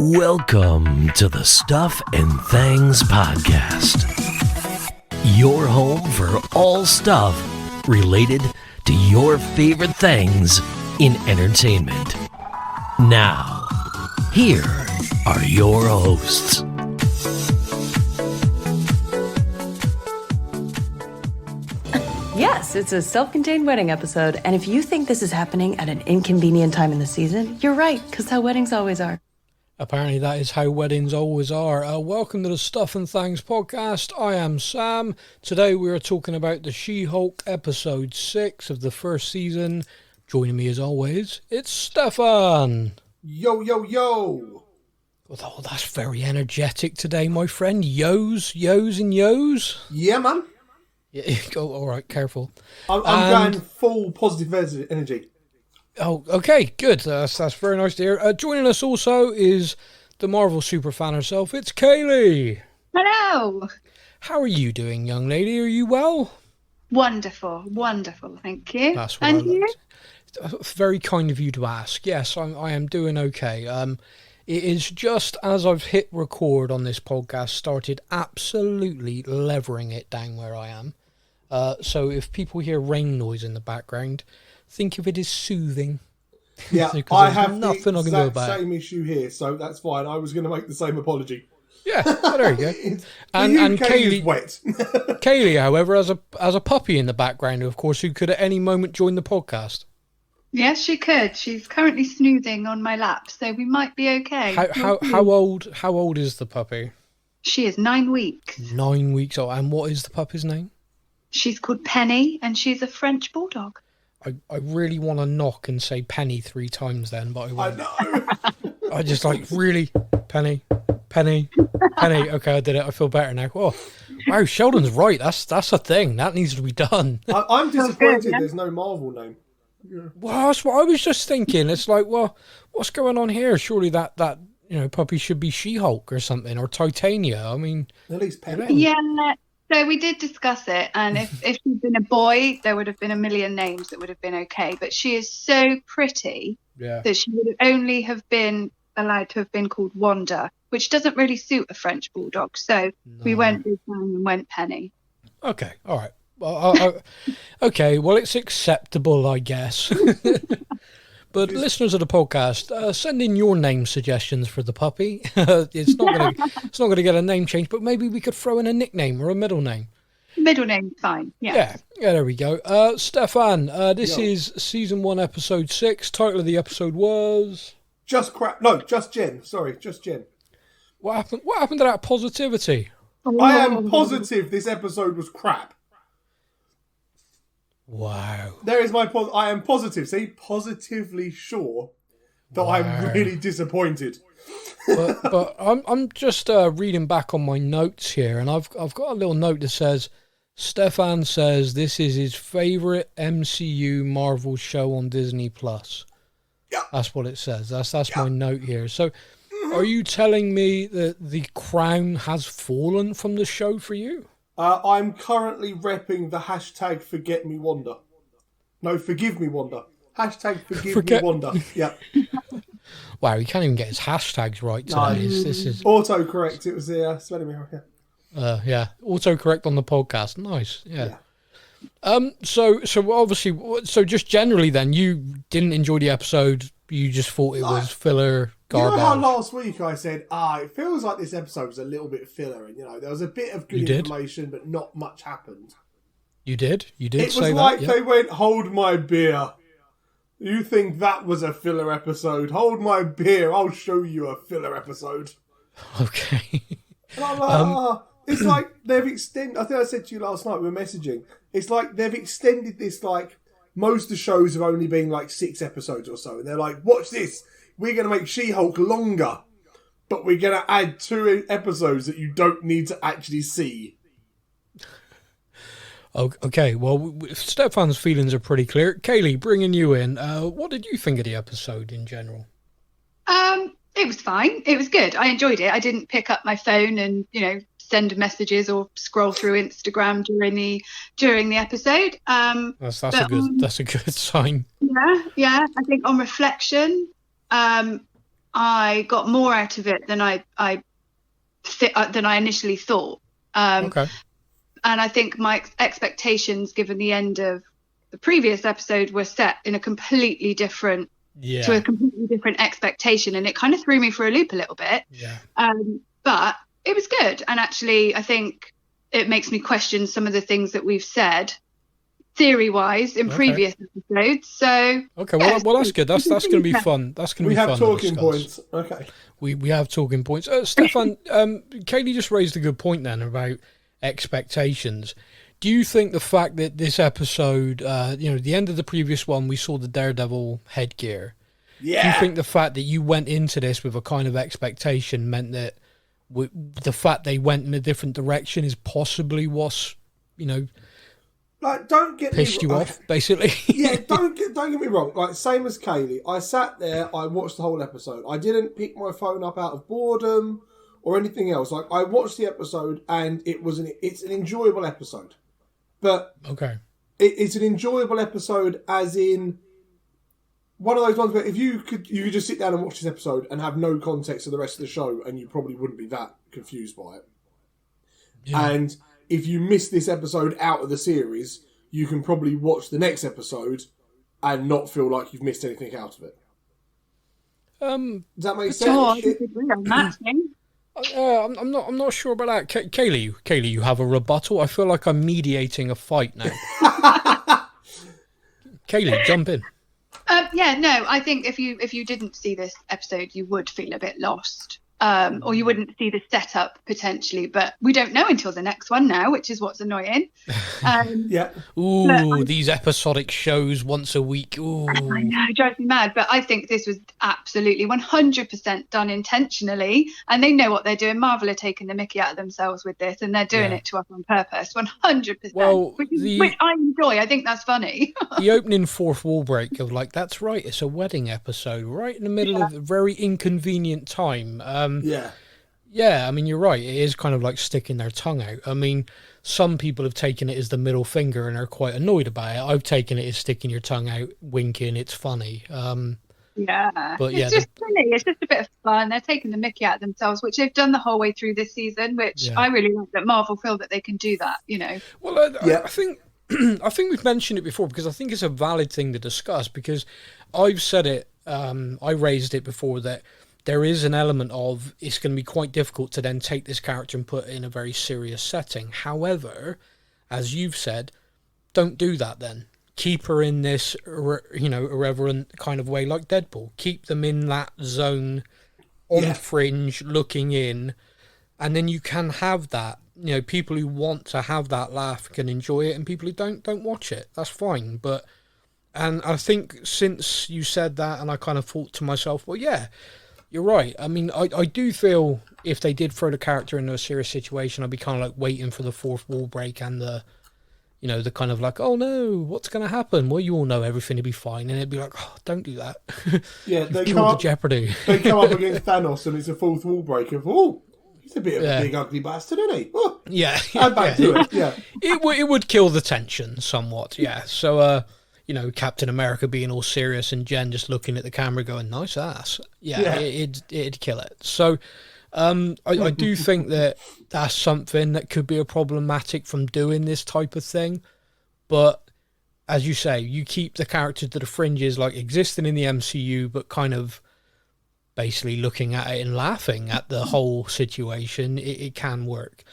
Welcome to the Stuff and Things Podcast. Your home for all stuff related to your favorite things in entertainment. Now, here are your hosts. Yes, it's a self-contained wedding episode, and if you think this is happening at an inconvenient time in the season, you're right, because how weddings always are. Apparently that is how weddings always are. Welcome to the Stuff and Things Podcast. I am Sam. Today we are talking about the She-Hulk episode 6 of the first season. Joining me as always, it's Stefan. Yo, yo, yo. Oh, that's very energetic today, my friend. Yos and yos. Yeah, man. Yeah, oh, all right, careful. I'm going full positive energy. Oh, okay, good. That's very nice to hear. Joining us also is the Marvel superfan herself. It's Kaylee. Hello. How are you doing, young lady? Are you well? Wonderful, thank you. That's what and you? Very kind of you to ask. Yes, I am doing okay. It is just as I've hit record on this podcast, started absolutely levering it down where I am. So if people hear rain noise in the background, think of it as soothing. Yeah, I have nothing the I can do about same issue here, so that's fine. I was going to make the same apology. Yeah, well, there you go. and Kaylee's wet. Kaylee, however, has a puppy in the background, of course, who could at any moment join the podcast. Yes, she could. She's currently snoozing on my lap, so we might be okay. How old is the puppy? She is 9 weeks. 9 weeks old. And what is the puppy's name? She's called Penny, and she's a French bulldog. I really want to knock and say Penny 3 times then, but I won't. I know. I just really, Penny. Okay, I did it. I feel better now. Oh, wow, Sheldon's right. That's a thing. That needs to be done. I'm disappointed there's no Marvel name. Yeah. Well, that's what I was just thinking. It's like, well, what's going on here? Surely that puppy should be She-Hulk or something, or Titania. I mean, at least Penny. Yeah. So we did discuss it, and if she'd been a boy, there would have been a million names that would have been okay. But she is so pretty that she would only have been allowed to have been called Wanda, which doesn't really suit a French bulldog. So we went with and went Penny. Okay, all right. Well, okay, well, it's acceptable, I guess. But listeners of the podcast, send in your name suggestions for the puppy. It's not going to get a name change, but maybe we could throw in a nickname or a middle name. Middle name's fine. Yeah, there we go. Stefan, this is season 1, episode 6. Title of the episode was Just Crap. No, Just Jen. Sorry, Just Jen. What happened to that positivity? I am positive this episode was crap. Wow. There is my I am positive. See, positively sure that I'm really disappointed. but I'm just reading back on my notes here, and I've got a little note that says Stefan says this is his favorite MCU Marvel show on Disney Plus. Yeah, that's what it says. That's my note here. So, are you telling me that the crown has fallen from the show for you? I'm currently repping the hashtag Forget Me Wanda. No, Forgive Me Wanda. Hashtag Forgive Me Wanda. Yeah. Wow, he can't even get his hashtags right today. This is autocorrect. It was the spelling error. Yeah, autocorrect on the podcast. Nice. Yeah. So obviously, so just generally, then you didn't enjoy the episode. You just thought it was filler. Garbage. You know how last week I said, it feels like this episode was a little bit filler, and there was a bit of good information, but not much happened. You did say that. It was like they went, hold my beer. You think that was a filler episode? Hold my beer, I'll show you a filler episode. Okay. And I'm like, it's like they've extended, I think I said to you last night, we were messaging, it's like they've extended this, like, most of the shows have only been like 6 episodes or so, and they're like, watch this. We're going to make She-Hulk longer, but we're going to add 2 episodes that you don't need to actually see. Okay, well, Stefan's feelings are pretty clear. Kaylee, bringing you in, what did you think of the episode in general? It was fine. It was good. I enjoyed it. I didn't pick up my phone and, send messages or scroll through Instagram during the episode. That's a good sign. Yeah. I think on reflection, I got more out of it than I initially thought. Okay. And I think my expectations, given the end of the previous episode, were set in a completely different expectation, and it kind of threw me for a loop a little bit. Yeah. But it was good, and actually, I think it makes me question some of the things that we've said theory-wise in previous episodes. So okay, well that's good. That's going to be fun. That's going to be fun. We have talking points. Okay. We have talking points. Stefan, Katie just raised a good point then about expectations. Do you think the fact that this episode, the end of the previous one, we saw the Daredevil headgear. Yeah. Do you think the fact that you went into this with a kind of expectation meant that the fact they went in a different direction is possibly what's, like, don't get pissed me you off, basically? Yeah, don't get me wrong. Like, same as Kaylee, I sat there, I watched the whole episode. I didn't pick my phone up out of boredom or anything else. Like, I watched the episode, and it's an enjoyable episode. But okay, it's an enjoyable episode, as in one of those ones where if you could just sit down and watch this episode and have no context of the rest of the show, and you probably wouldn't be that confused by it. Yeah. And if you miss this episode out of the series, you can probably watch the next episode and not feel like you've missed anything out of it. Does that make sense? I disagree on that thing. I'm not sure about that. Kaylee, you have a rebuttal? I feel like I'm mediating a fight now. Kaylee, jump in. I think if you didn't see this episode, you would feel a bit lost. Or you wouldn't see the setup potentially, but we don't know until the next one now, which is what's annoying. Yeah. Ooh, these episodic shows once a week. Ooh. I know, it drives me mad, but I think this was absolutely 100% done intentionally, and they know what they're doing. Marvel are taking the mickey out of themselves with this, and they're doing it to us on purpose, 100%. Well, which I enjoy. I think that's funny. The opening fourth wall break of that's right, it's a wedding episode, right in the middle of a very inconvenient time. Yeah, I mean, you're right. It is kind of like sticking their tongue out. I mean, some people have taken it as the middle finger and are quite annoyed about it. I've taken it as sticking your tongue out, winking. It's funny. But it's just funny. It's just a bit of fun. They're taking the mickey out of themselves, which they've done the whole way through this season, which I really like that Marvel feel that they can do that, Well, I think I think we've mentioned it before, because I think it's a valid thing to discuss, because I've said it, I raised it before, that there is an element of it's going to be quite difficult to then take this character and put it in a very serious setting. However, as you've said, don't do that then. Keep her in this, irreverent kind of way like Deadpool. Keep them in that zone, on the fringe, looking in, and then you can have that. People who want to have that laugh can enjoy it, and people who don't watch it. That's fine. And I think since you said that, and I kind of thought to myself, well, yeah, you're right. I mean, I do feel if they did throw the character into a serious situation, I'd be kind of like waiting for the fourth wall break and the kind of like, oh no, what's going to happen? Well, you all know everything will be fine. And it'd be like, oh, don't do that. Yeah, they come up, the jeopardy. They come up against Thanos and it's a fourth wall break of, oh, he's a bit of a big ugly bastard, isn't he? Oh, I'm back to it. Yeah. It would kill the tension somewhat, yeah. So, Captain America being all serious and Jen just looking at the camera going, nice ass. Yeah. It'd kill it. So I do think that that's something that could be a problematic from doing this type of thing. But as you say, you keep the character to the fringes, like existing in the MCU, but kind of basically looking at it and laughing at the whole situation. It can work.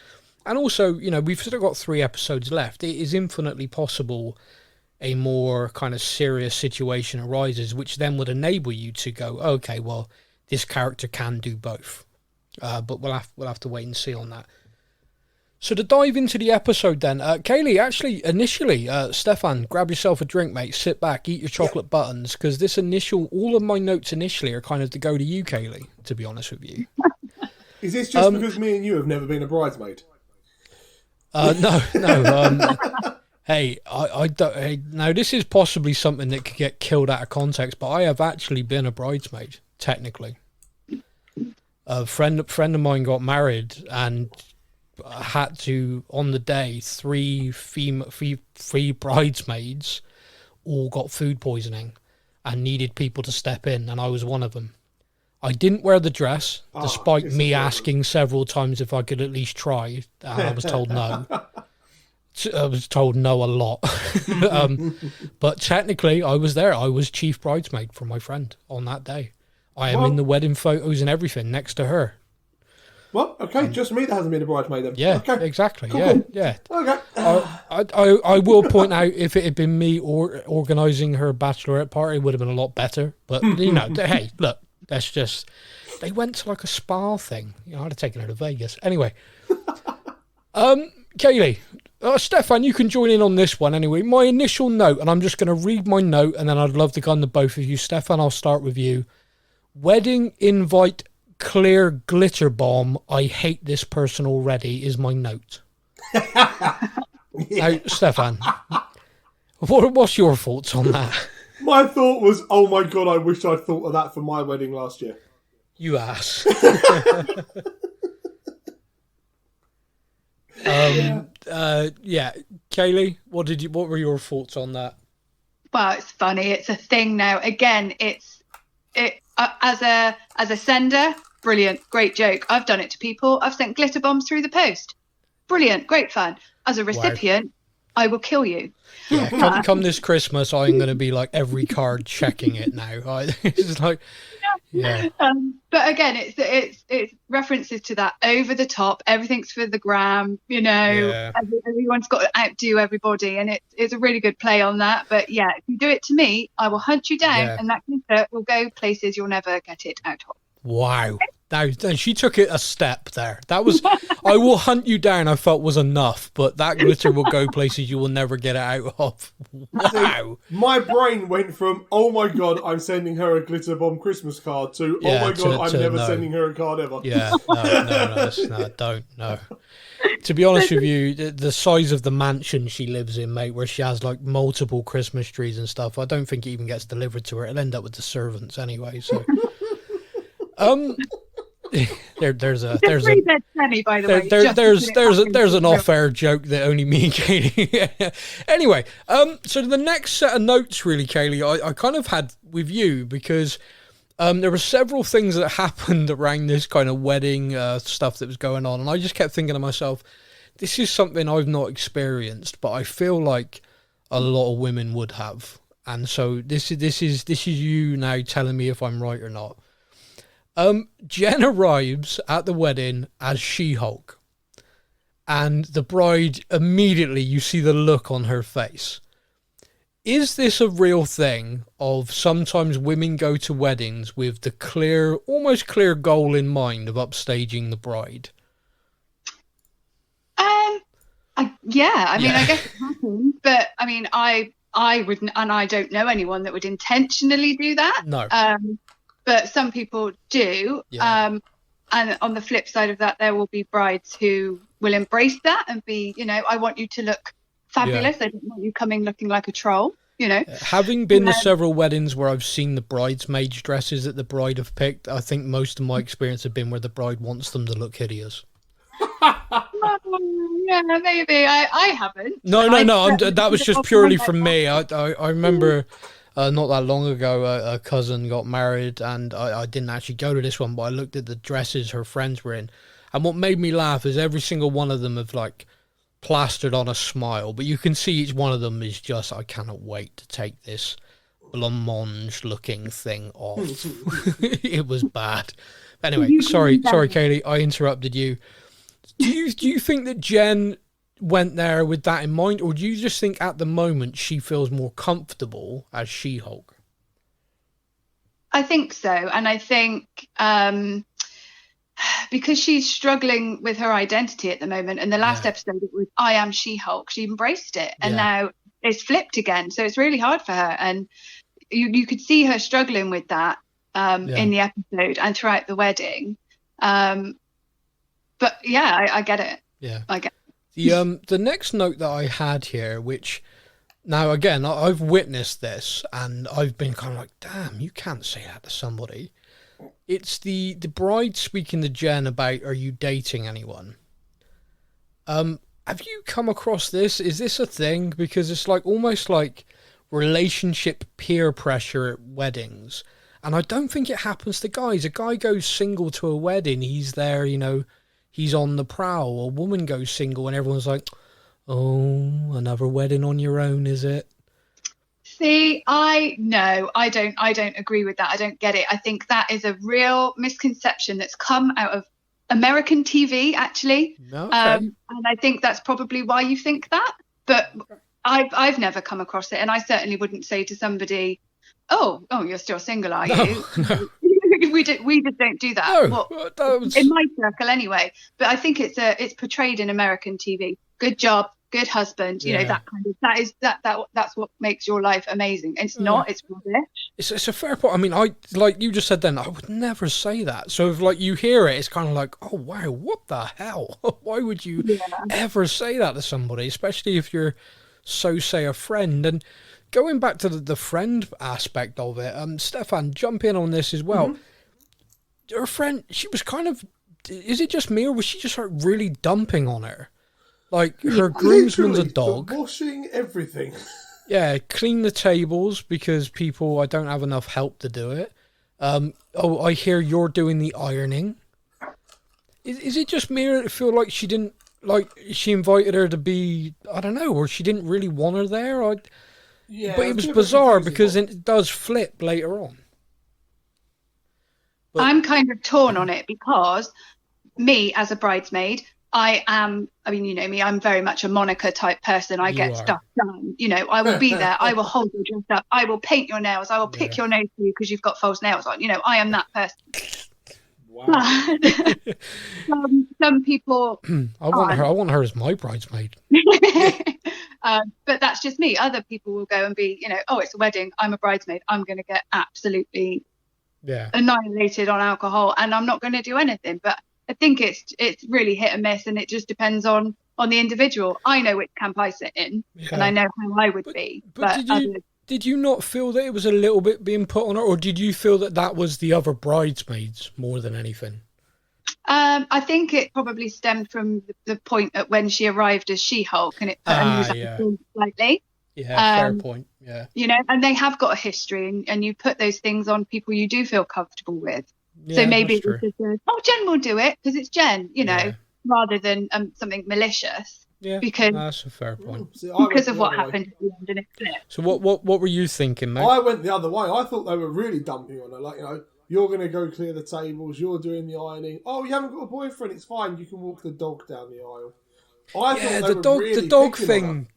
And also, we've still got 3 episodes left. It is infinitely possible a more kind of serious situation arises, which then would enable you to go, okay, well, this character can do both. But we'll have to wait and see on that. So to dive into the episode then, Kaylee, actually, initially, Stefan, grab yourself a drink, mate, sit back, eat your chocolate buttons, because all of my notes initially are kind of to go to you, Kaylee, to be honest with you. Is this just because me and you have never been a bridesmaid? No. Hey, I don't. Hey, now this is possibly something that could get killed out of context, but I have actually been a bridesmaid, technically. A friend of mine got married and had to, on the day, three bridesmaids all got food poisoning and needed people to step in, and I was one of them. I didn't wear the dress, despite me disappointment. asking several times if I could at least try, and I was told no. I was told no a lot. But technically, I was there. I was chief bridesmaid for my friend on that day. I am in the wedding photos and everything next to her. Well, okay, just me that hasn't been a bridesmaid then. Yeah, okay. exactly. Cool. Yeah. Okay. I will point out, if it had been me organising her bachelorette party, it would have been a lot better. But, hey, look, that's just... They went to like a spa thing. I'd have taken her to Vegas. Anyway. Kaylee, Stefan, you can join in on this one anyway. My initial note, and I'm just going to read my note, and then I'd love to go on to both of you. Stefan, I'll start with you. Wedding invite clear glitter bomb. I hate this person already is my note. Now, Stefan, what's your thoughts on that? My thought was, oh my God, I wish I'd thought of that for my wedding last year. You ass. Yeah, Kaylee, what were your thoughts on that? Well, it's funny. It's a thing now. Again, as a sender, brilliant, great joke. I've done it to people. I've sent glitter bombs through the post. Brilliant, great fun. As a recipient, I will kill you. Yeah, come this Christmas, I'm going to be like every card checking it now. It's like, yeah. But again, it's references to that over the top. Everything's for the gram, Yeah. Everyone's got to outdo everybody, and it's a really good play on that. But yeah, if you do it to me, I will hunt you down, and that glitter will go places you'll never get it out of. Wow. Now, she took it a step there. That was, I will hunt you down, I felt was enough, but that glitter will go places you will never get it out of. Wow. My brain went from, oh my God, I'm sending her a glitter bomb Christmas card to, oh my God, I'm never sending her a card ever. Yeah, no, don't, no. To be honest with you, the size of the mansion she lives in, mate, where she has like multiple Christmas trees and stuff, I don't think it even gets delivered to her. It'll end up with the servants anyway, so... There's an off-air joke that only me and Katie. Anyway, so the next set of notes, really, Kaylee, I kind of had with you because there were several things that happened around this kind of wedding stuff that was going on, and I just kept thinking to myself, this is something I've not experienced, but I feel like a lot of women would have, and so this is you now telling me if I'm right or not. Jen arrives at the wedding as She-Hulk, and the bride, immediately you see the look on her face. Is this a real thing of sometimes women go to weddings with the almost clear goal in mind of upstaging the bride? I guess it happens, but I mean, I wouldn't, and I don't know anyone that would intentionally do that. No. But some people do. Yeah. And on the flip side of that, there will be brides who will embrace that and be, I want you to look fabulous. I don't want you coming looking like a troll, Having been to several weddings where I've seen the bridesmaids' dresses that the bride have picked, I think most of my experience have been where the bride wants them to look hideous. Yeah, maybe. I haven't. No. That was just purely from me. I remember... not that long ago, a cousin got married, and I didn't actually go to this one, but I looked at the dresses her friends were in, and what made me laugh is every single one of them have like plastered on a smile, but you can see each one of them is just, I cannot wait to take this blancmange looking thing off. It was bad. Anyway, sorry, Kaylee, I interrupted you. Do you think that Jen went there with that in mind, or do you just think at the moment she feels more comfortable as She-Hulk? I think so, and I think because she's struggling with her identity at the moment, and the last episode it was I am She-Hulk, she embraced it, and now it's flipped again, so it's really hard for her, and you could see her struggling with that in the episode and throughout the wedding. But yeah, I get it. Yeah, I get it. The next note that I had here, which now again I've witnessed this and I've been kind of like, damn, you can't say that to somebody. It's the bride speaking to Jen about, are you dating anyone? Have you come across this? Is this a thing? Because it's like almost like relationship peer pressure at weddings, And I don't think it happens to guys. A guy goes single to a wedding, he's there, he's on the prowl. A woman goes single and everyone's like, oh, another wedding on your own, is it? See, I don't agree with that. I don't get it. I think that is a real misconception that's come out of American TV, actually. Okay. And I think that's probably why you think that. But I've never come across it, and I certainly wouldn't say to somebody, "Oh, you're still single, are you?" No. we just don't do that. No, Well, in my circle anyway. But I think it's portrayed in American TV. Good job, good husband. You know, that kind of that's what makes your life amazing. It's not. It's rubbish. It's a fair point. I mean, like you just said then, I would never say that. So if like you hear it, it's kind of like, oh wow, what the hell? Why would you ever say that to somebody, especially if you're say a friend? And going back to the friend aspect of it, Stefan, jump in on this as well. Her friend, she was kind of, is it just me or was she just like really dumping on her? Like her groomsman's a dog. Washing everything. Yeah, clean the tables because I don't have enough help to do it. I hear you're doing the ironing. Is it just me or feel like she didn't, like she invited her to be, I don't know, or she didn't really want her there? But it was bizarre because it does flip later on. But I'm kind of torn on it because me as a bridesmaid, you know me, I'm very much a Monica type person. I get stuff done. You know, I will be there. I will hold your dress up. I will paint your nails. I will pick your nose for you because you've got false nails on. You know, I am that person. Wow. Some people. I want her as my bridesmaid. But that's just me. Other people will go and be, you know, oh, it's a wedding. I'm a bridesmaid. I'm going to get absolutely annihilated on alcohol, and I'm not going to do anything. But I think it's really hit and miss, and it just depends on the individual. I know which camp I sit in, and I know how I would be. But did you not feel that it was a little bit being put on her, or did you feel that was the other bridesmaids more than anything? I think it probably stemmed from the point at when she arrived as She-Hulk, and it put her slightly. Yeah, fair point. Yeah. You know, and they have got a history, and you put those things on people you do feel comfortable with. Yeah, so maybe it was just Jen will do it because it's Jen, you know, rather than something malicious. Yeah, because that's a fair point. Because of what happened at the end, and it flipped. So what were you thinking, mate? I went the other way. I thought they were really dumping on her. Like, you know, you're going to go clear the tables. You're doing the ironing. Oh, you haven't got a boyfriend. It's fine. You can walk the dog down the aisle. The dog thing.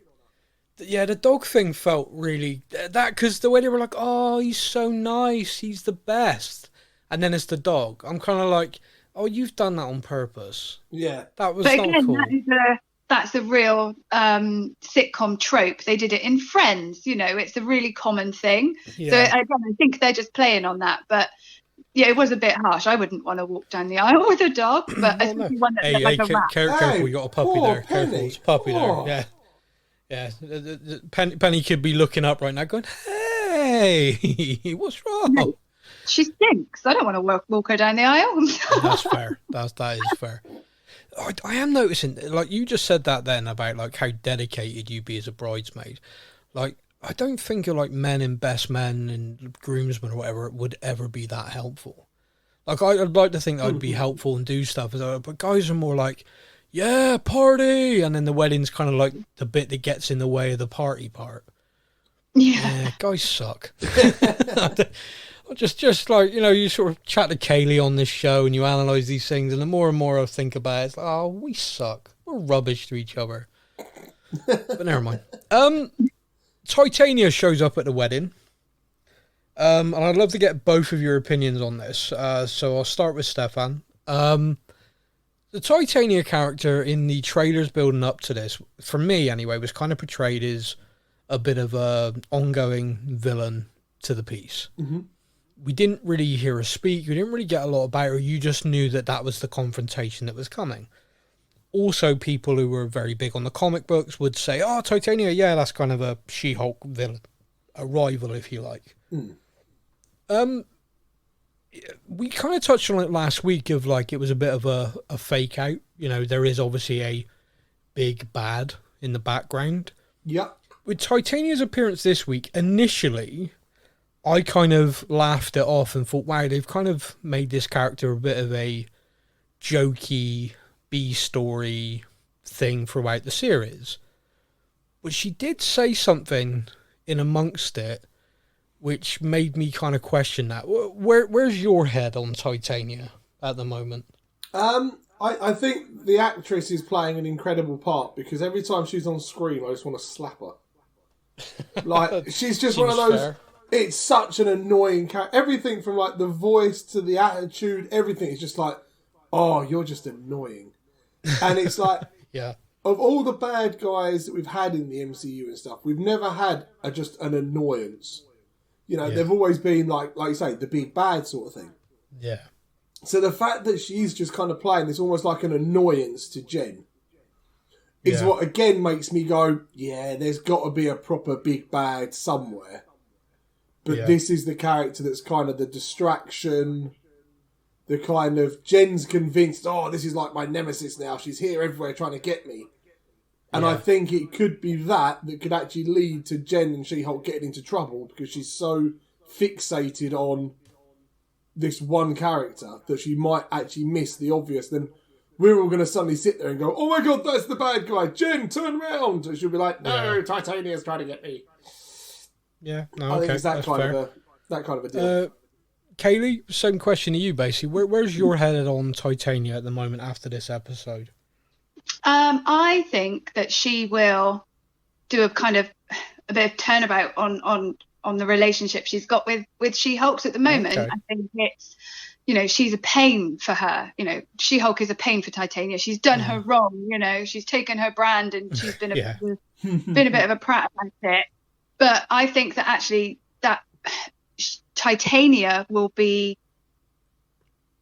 Yeah, the dog thing felt really because the way they were like, oh, he's so nice. He's the best. And then it's the dog. I'm kind of like, oh, you've done that on purpose. Yeah. That was not cool. That's a real sitcom trope. They did it in Friends. You know, it's a really common thing. Yeah. So I think they're just playing on that. But yeah, it was a bit harsh. I wouldn't want to walk down the aisle with a dog. But especially one that's like a rat. Careful, you got a puppy there. Careful, it's a puppy there. Yeah. Yeah. Penny could be looking up right now going, hey, what's wrong? No. She stinks. I don't want to walk her down the aisle. That's fair. That is fair. I am noticing, like you just said that then about like how dedicated you be as a bridesmaid. Like I don't think of like men and best men and groomsmen or whatever would ever be that helpful. Like I'd like to think I'd be helpful and do stuff, but guys are more like, yeah, party, and then the wedding's kind of like the bit that gets in the way of the party part. Yeah, guys suck. Just like, you know, you sort of chat to Kaylee on this show and you analyse these things, and the more and more I think about it, it's like, oh, we suck. We're rubbish to each other. But never mind. Titania shows up at the wedding. And I'd love to get both of your opinions on this. So I'll start with Stefan. The Titania character in the trailers building up to this, for me anyway, was kind of portrayed as a bit of a ongoing villain to the piece. Mm-hmm. We didn't really hear her speak. We didn't really get a lot about her. You just knew that was the confrontation that was coming. Also, people who were very big on the comic books would say, oh, Titania, yeah, that's kind of a She-Hulk villain. A rival, if you like. Mm. We kind of touched on it last week of like it was a bit of a fake out. You know, there is obviously a big bad in the background. Yeah. With Titania's appearance this week, initially, I kind of laughed it off and thought, wow, they've kind of made this character a bit of a jokey B-story thing throughout the series. But she did say something in amongst it which made me kind of question that. Where's your head on Titania at the moment? I think the actress is playing an incredible part, because every time she's on screen, I just want to slap her. Like, she's just one of those... Fair. It's such an annoying character. Everything from, like, the voice to the attitude, everything is just like, oh, you're just annoying. And it's like... Yeah. Of all the bad guys that we've had in the MCU and stuff, we've never had just an annoyance. You know, they've always been, like you say, the big bad sort of thing. Yeah. So the fact that she's just kind of playing this almost like an annoyance to Jen is what, again, makes me go, yeah, there's got to be a proper big bad somewhere. But this is the character that's kind of the distraction, the kind of, Jen's convinced, oh, this is like my nemesis now. She's here everywhere trying to get me. And I think it could be that could actually lead to Jen and She-Hulk getting into trouble, because she's so fixated on this one character that she might actually miss the obvious. Then we're all going to suddenly sit there and go, oh my God, that's the bad guy. Jen, turn around. And she'll be like, no, Titania's trying to get me. Yeah, no, I think okay, it's that kind of a deal. Kaylee, same question to you, basically. Where's your head on Titania at the moment after this episode? I think that she will do a bit of turnabout on the relationship she's got with She-Hulk at the moment. Okay. I think it's, you know, she's a pain for her. You know, She-Hulk is a pain for Titania. She's done her wrong. You know, she's taken her brand and she's been been a bit of a prat about it. But I think that actually that Titania will be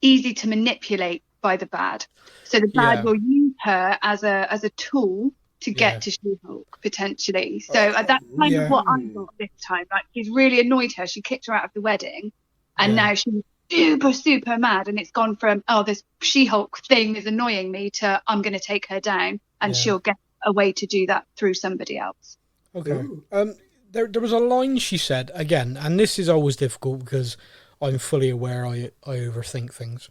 easy to manipulate by the bad. So the bad will use her as a tool to get to She-Hulk, potentially. So that's kind of what I got this time. Like, he's really annoyed her. She kicked her out of the wedding, and now she's super, super mad. And it's gone from, oh, this She-Hulk thing is annoying me, to I'm going to take her down, and she'll get a way to do that through somebody else. Okay. There was a line she said, again, and this is always difficult because I'm fully aware I overthink things.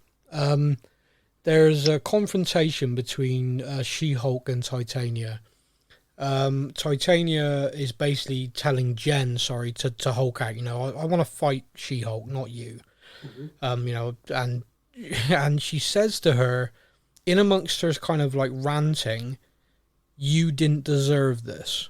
There's a confrontation between She-Hulk and Titania. Titania is basically telling Jen, to Hulk out, you know, I want to fight She-Hulk, not you. Mm-hmm. You know, and she says to her, in amongst her kind of like ranting, you didn't deserve this.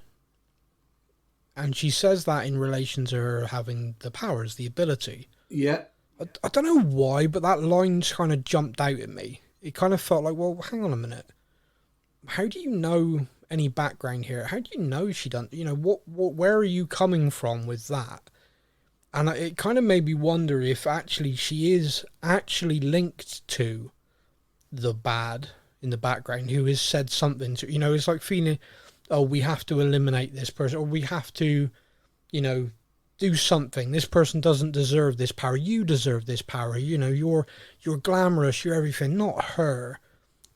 And she says that in relation to her having the powers, the ability. Yeah. I don't know why, but that line's kind of jumped out at me. It kind of felt like, well, hang on a minute. How do you know any background here? How do you know she done? You know, where are you coming from with that? And it kind of made me wonder if actually she is actually linked to the bad in the background, who has said something to, you know, it's like feeling, oh, we have to eliminate this person, or we have to, you know, do something. This person doesn't deserve this power. You deserve this power. You know, you're glamorous. You're everything. Not her.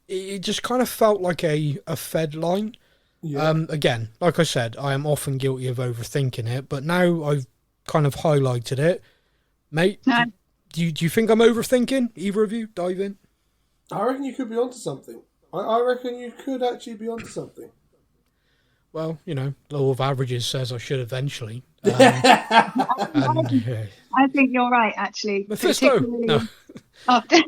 It just kind of felt like a fed line. Yeah. Again, like I said, I am often guilty of overthinking it, but now I've kind of highlighted it. Mate, no. Do you think I'm overthinking? Either of you? Dive in. I reckon you could be onto something. I reckon you could actually be onto something. Well, you know, law of averages says I should eventually. I think you're right, actually. Mephisto. No. After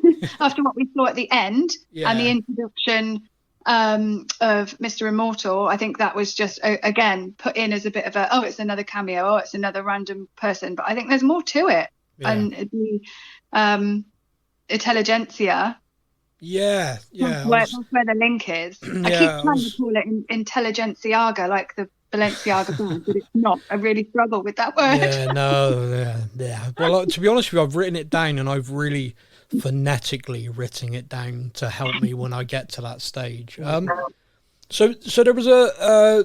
what we saw at the end and the introduction of Mr. Immortal, I think that was just, again, put in as a bit of a, it's another cameo, it's another random person. But I think there's more to it. Yeah. And the intelligentsia. Yeah. That's where the link is. I keep trying to call it intelligentsiaga, like the Balenciaga brand, but it's not. I really struggle with that word. Yeah. Well, to be honest with you, I've written it down, and I've really phonetically written it down to help me when I get to that stage. So there was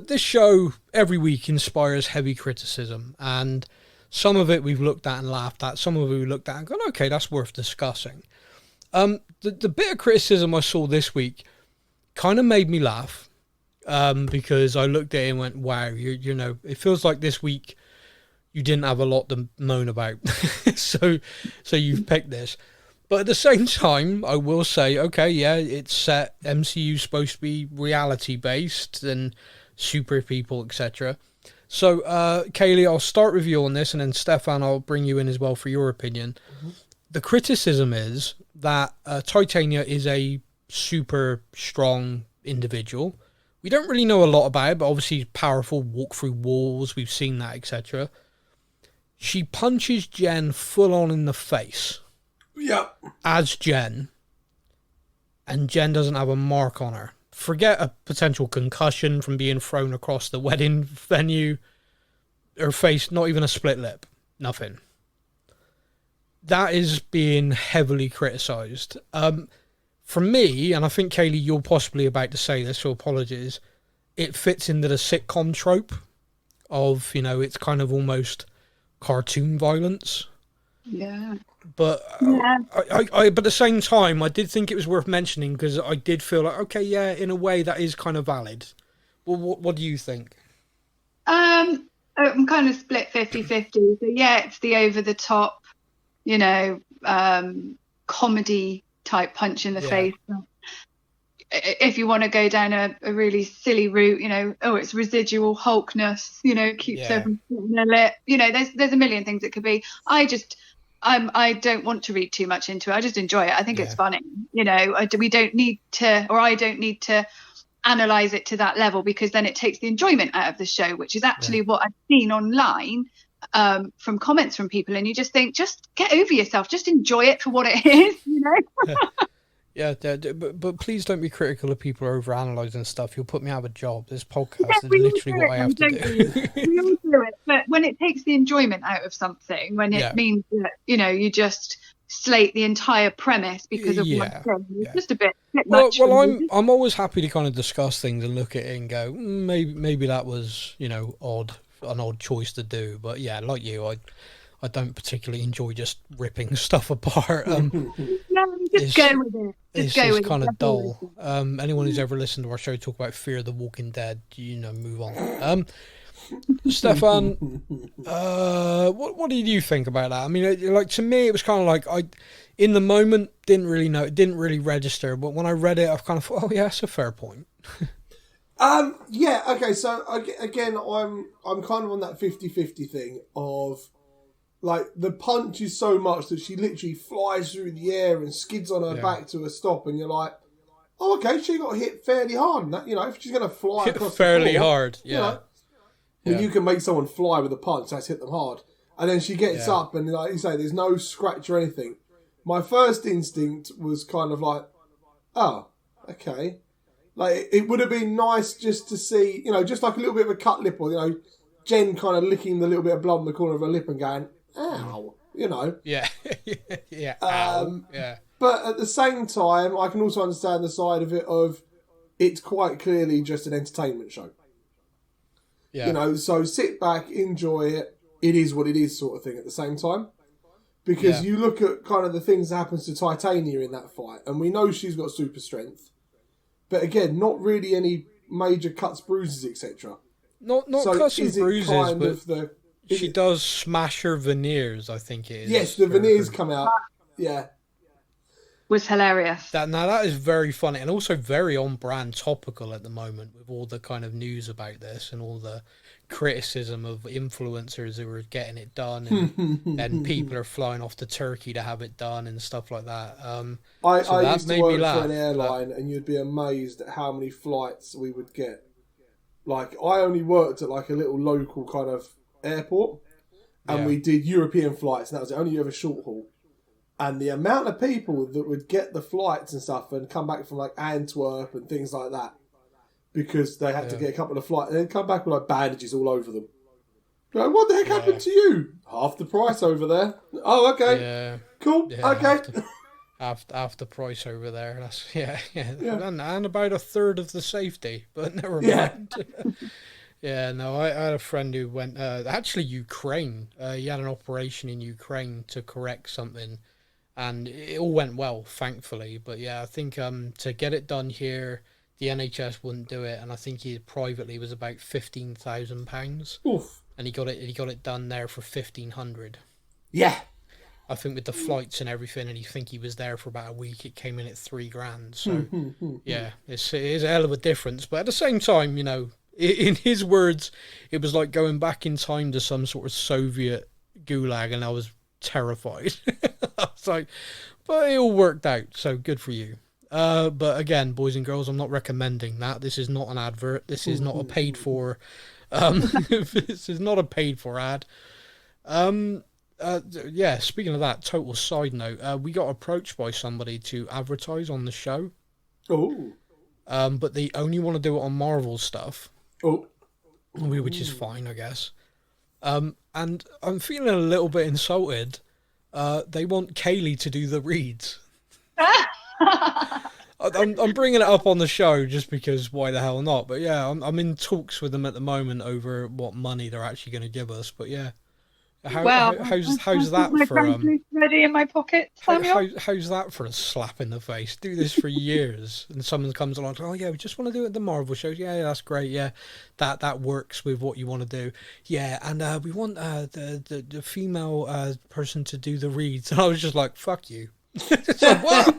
this show every week inspires heavy criticism, and some of it we've looked at and laughed at, some of it we looked at and gone, okay, that's worth discussing. The bit of criticism I saw this week kind of made me laugh, because I looked at it and went, wow, you know, it feels like this week you didn't have a lot to moan about. so you've picked this. But at the same time, I will say, okay, yeah, it's set. MCU's supposed to be reality-based and super people, etc. So, Kaylee, I'll start with you on this, and then Stefan, I'll bring you in as well for your opinion. Mm-hmm. The criticism is that Titania is a super strong individual. We don't really know a lot about it, but obviously powerful, walk through walls, we've seen that, etc. She punches Jen full on in the face. Yeah. As Jen. And Jen doesn't have a mark on her. Forget a potential concussion from being thrown across the wedding venue. Her face, not even a split lip. Nothing. That is being heavily criticised. For me, and I think, Kaylee, you're possibly about to say this, so apologies, it fits into the sitcom trope of, it's kind of almost cartoon violence. Yeah. But I but at the same time, I did think it was worth mentioning because I did feel like, okay, yeah, in a way that is kind of valid. Well, what do you think? I'm kind of split 50-50. So yeah, it's the over the top, comedy type punch in the face. If you want to go down a really silly route, it's residual Hulkness, keeps her from splitting her lip. There's a million things it could be. I don't want to read too much into it. I just enjoy it. I think it's funny. We don't need to, or I don't need to analyze it to that level, because then it takes the enjoyment out of the show, which is actually what I've seen online from comments from people. And you just think, just get over yourself, just enjoy it for what it is, Yeah, but please don't be critical of people who are overanalyzing stuff. You'll put me out of a job. This podcast is literally what I have to do. We all do it, but when it takes the enjoyment out of something, when it means that you just slate the entire premise because of one thing, it's just a bit much. Well, I'm always happy to kind of discuss things and look at it and go, maybe that was an odd choice to do. But yeah, like you, I don't particularly enjoy just ripping stuff apart. Just go with it. It's just kind of dull. Anyone who's ever listened to our show talk about Fear the Walking Dead, move on. Stefan, what did you think about that? I mean, to me, it was kind of like in the moment, didn't really know, it didn't really register. But when I read it, I've kind of thought, oh yeah, that's a fair point. Yeah. Okay. So again, I'm kind of on that 50-50 thing of. Like, the punch is so much that she literally flies through the air and skids on her back to a stop, and you're like, oh, okay, she got hit fairly hard. And that, if she's going to fly across fairly the floor, hard, when you can make someone fly with a punch, that's hit them hard. And then she gets up, and like you say, there's no scratch or anything. My first instinct was kind of like, oh, okay. Like, it would have been nice just to see, just like a little bit of a cut lip, or, Jen kind of licking the little bit of blood on the corner of her lip and going, ow, Yeah. Ow. Yeah. But at the same time, I can also understand the side of it of it's quite clearly just an entertainment show. Yeah. So sit back, enjoy it. It is what it is, sort of thing at the same time. Because you look at kind of the things that happens to Titania in that fight, and we know she's got super strength. But again, not really any major cuts, bruises, etc. Not so cuts and bruises, but she it does smash her veneers, I think it is. Yes, the veneers come out. Yeah. Was hilarious. That is very funny and also very on brand, topical at the moment with all the kind of news about this and all the criticism of influencers who are getting it done and people are flying off to Turkey to have it done and stuff like that. I used to work for an airline and you'd be amazed at how many flights we would get. Like, I only worked at like a little local kind of airport and we did European flights, and that was the only ever short haul. And the amount of people that would get the flights and stuff and come back from like Antwerp and things like that because they had to get a couple of flights and then come back with like bandages all over them. Like, what the heck happened to you? Half the price over there. Oh, okay. Yeah. Cool. Yeah, okay. Half the price over there. That's and about a third of the safety, but never mind. Yeah, no, I had a friend who went, actually Ukraine. He had an operation in Ukraine to correct something, and it all went well, thankfully. But yeah, I think to get it done here, the NHS wouldn't do it, and I think he privately was about £15,000. and he got it done there for 1,500. Yeah. I think with the flights and everything, and you think he was there for about a week, it came in at $3,000. So yeah, it is a hell of a difference. But at the same time, you know, in his words, it was like going back in time to some sort of Soviet gulag, and I was terrified. I was like, but it all worked out, so good for you. But again, boys and girls, I'm not recommending that. This is not an advert. This is not a paid for. This is not a paid for ad. Yeah, speaking of that, total side note, we got approached by somebody to advertise on the show. Oh. But they only want to do it on Marvel stuff. Oh. Which is fine, I guess. And I'm feeling a little bit insulted. They want Kaylee to do the reads. I'm bringing it up on the show just because why the hell not? But yeah, I'm in talks with them at the moment over what money they're actually going to give us. But yeah. How's that for ready in my pocket, Samuel? How's that for a slap in the face? Do this for years, and someone comes along. Oh yeah, we just want to do it at the Marvel shows. Yeah, that's great. Yeah, that works with what you want to do. Yeah, and we want the female person to do the reads. And I was just like, fuck you. It's like, what?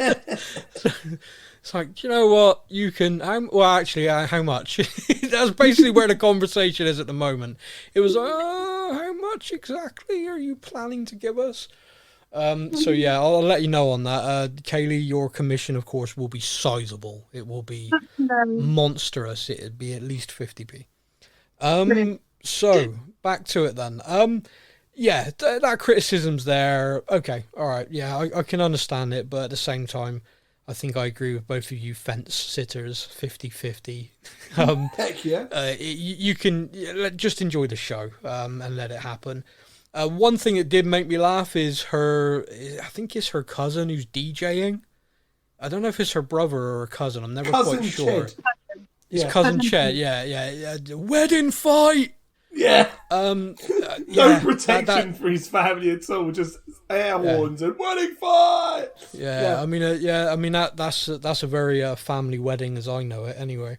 It's like, you know what? You can. How much? That's basically where the conversation is at the moment. It was, how much exactly are you planning to give us? So yeah, I'll let you know on that. Kaylee, your commission, of course, will be sizable. It will be monstrous. It'd be at least 50p. So back to it then. Yeah, that criticism's there. Okay, all right. Yeah, I can understand it, but at the same time, I think I agree with both of you fence sitters, 50-50. Heck yeah. You can just enjoy the show and let it happen. One thing that did make me laugh is I think it's her cousin who's DJing. I don't know if it's her brother or her cousin. I'm never quite sure. Ched. It's cousin Ched, yeah. Wedding fight! Yeah. No protection for his family at all. Just air horns and wedding fight. Yeah. I mean, that's a very family wedding as I know it. Anyway.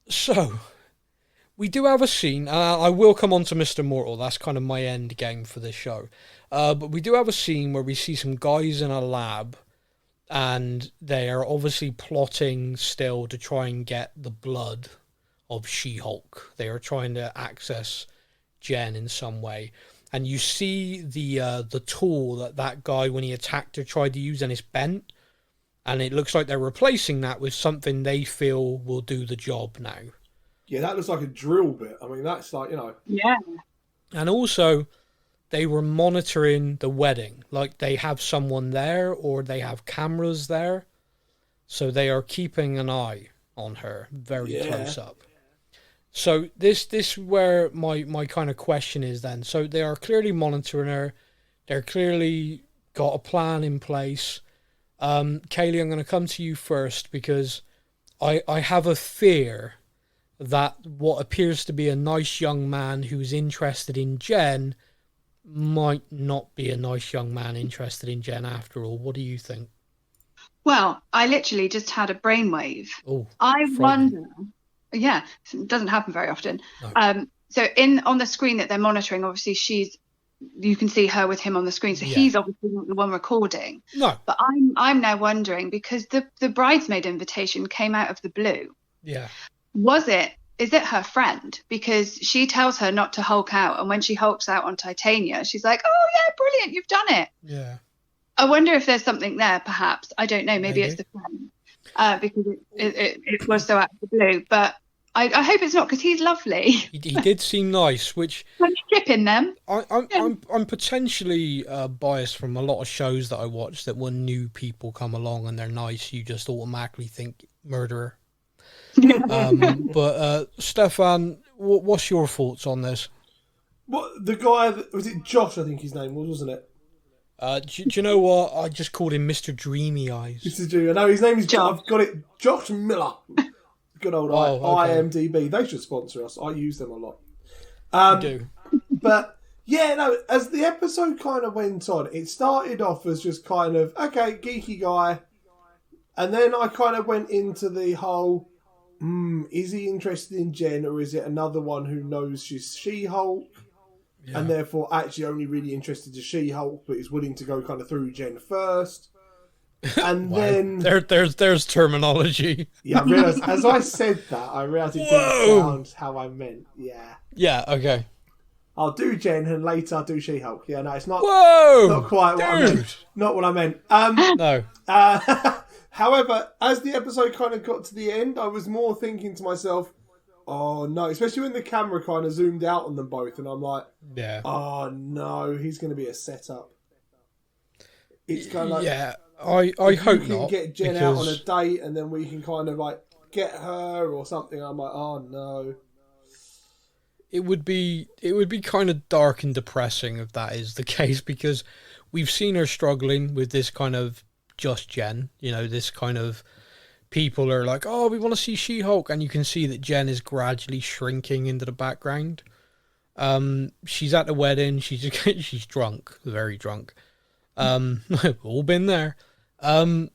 So we do have a scene. I will come on to Mr. Mortal. That's kind of my end game for this show. But we do have a scene where we see some guys in a lab, and they are obviously plotting still to try and get the blood of She-Hulk. They are trying to access Jen in some way. And you see the tool that guy, when he attacked her, tried to use, and it's bent. And it looks like they're replacing that with something they feel will do the job now. Yeah, that looks like a drill bit. I mean, that's like, Yeah. And also, they were monitoring the wedding. Like, they have someone there, or they have cameras there. So they are keeping an eye on her very close up. So this where my kind of question is then. So they are clearly monitoring her. They're clearly got a plan in place. Kaylee, I'm going to come to you first because I have a fear that what appears to be a nice young man who's interested in Jen might not be a nice young man interested in Jen after all. What do you think? Well, I literally just had a brainwave. Oh, I wonder. Yeah, it doesn't happen very often. No. So on the screen that they're monitoring, obviously you can see her with him on the screen. So he's obviously not the one recording. No. But I'm now wondering, because the bridesmaid invitation came out of the blue. Yeah. Is it her friend? Because she tells her not to Hulk out, and when she hulks out on Titania, she's like, "Oh yeah, brilliant, you've done it." Yeah. I wonder if there's something there, perhaps. I don't know. Maybe it's the friend, because it was so out of the blue. But I hope it's not, because he's lovely. He did seem nice, which I'm skipping them. I'm potentially biased from a lot of shows that I watch, that when new people come along and they're nice, you just automatically think murderer. But Stefan, what's your thoughts on this? What, the guy was it Josh? I think his name was, wasn't it? Do you know what? I just called him Mr. Dreamy Eyes. Mr. Dreamy. No, his name is Josh. I've got it. Josh Miller. Good old IMDb. They should sponsor us. I use them a lot. You do. But yeah, no. As the episode kind of went on, it started off as just kind of geeky guy, and then I kind of went into the whole. is he interested in Jen, or is it another one who knows she's She-Hulk and therefore actually only really interested in She-Hulk but is willing to go kind of through Jen first? And then there's terminology. Yeah, I realised as I said that, I realised it didn't sound how I meant. Yeah. Yeah, okay. I'll do Jen and later I'll do She-Hulk. Yeah, no, it's not. Whoa! Not quite what I meant. Not what I meant. No. However, as the episode kind of got to the end, I was more thinking to myself, oh no, especially when the camera kind of zoomed out on them both, and I'm like, oh no, he's going to be a setup. It's kind of like, I hope not. You can get Jen out on a date, and then we can kind of like get her or something. I'm like, oh no. It would be kind of dark and depressing if that is the case, because we've seen her struggling with this kind of just Jen, this kind of people are like, oh, we want to see She-Hulk, and you can see that Jen is gradually shrinking into the background. She's at the wedding, she's drunk, very drunk. We've all been there. And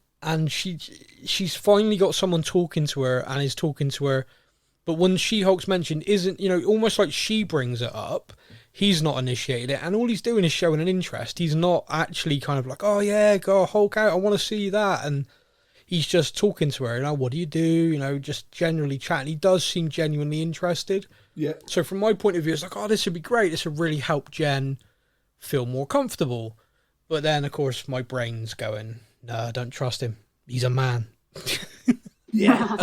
she's finally got someone talking to her and is talking to her. But when She-Hulk's mentioned, isn't, almost like she brings it up. He's not initiated it, and all he's doing is showing an interest. He's not actually kind of like, oh yeah, go Hulk out, I want to see that. And he's just talking to her, what do you do? Just generally chatting. He does seem genuinely interested. Yeah. So from my point of view, it's like, oh, this would be great. This would really help Jen feel more comfortable. But then, of course, my brain's going, no, don't trust him. He's a man. Yeah.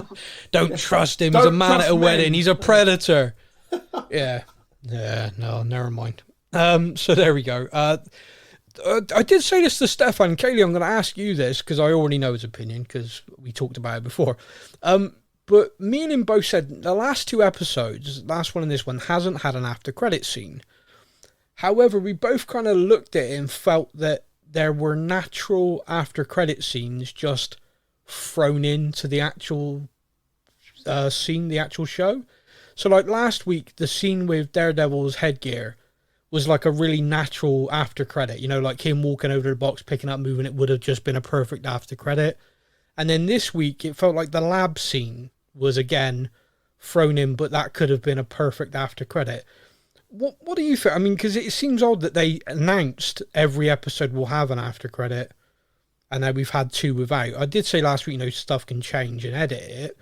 Don't trust him. He's a man at a wedding. He's a predator. Yeah. Yeah, no, never mind. So there we go. I did say this to Stefan. Kaylee, I'm going to ask you this because I already know his opinion because we talked about it before. But me and him both said the last two episodes, last one and this one, hasn't had an after credit scene. However, we both kind of looked at it and felt that there were natural after credit scenes just thrown into the actual scene, the actual show. So like last week, the scene with Daredevil's headgear was like a really natural after credit, like him walking over to the box, picking up, moving, it would have just been a perfect after credit. And then this week, it felt like the lab scene was again thrown in, but that could have been a perfect after credit. What do you think? I mean, because it seems odd that they announced every episode will have an after credit, and then we've had two without. I did say last week, stuff can change and edit it.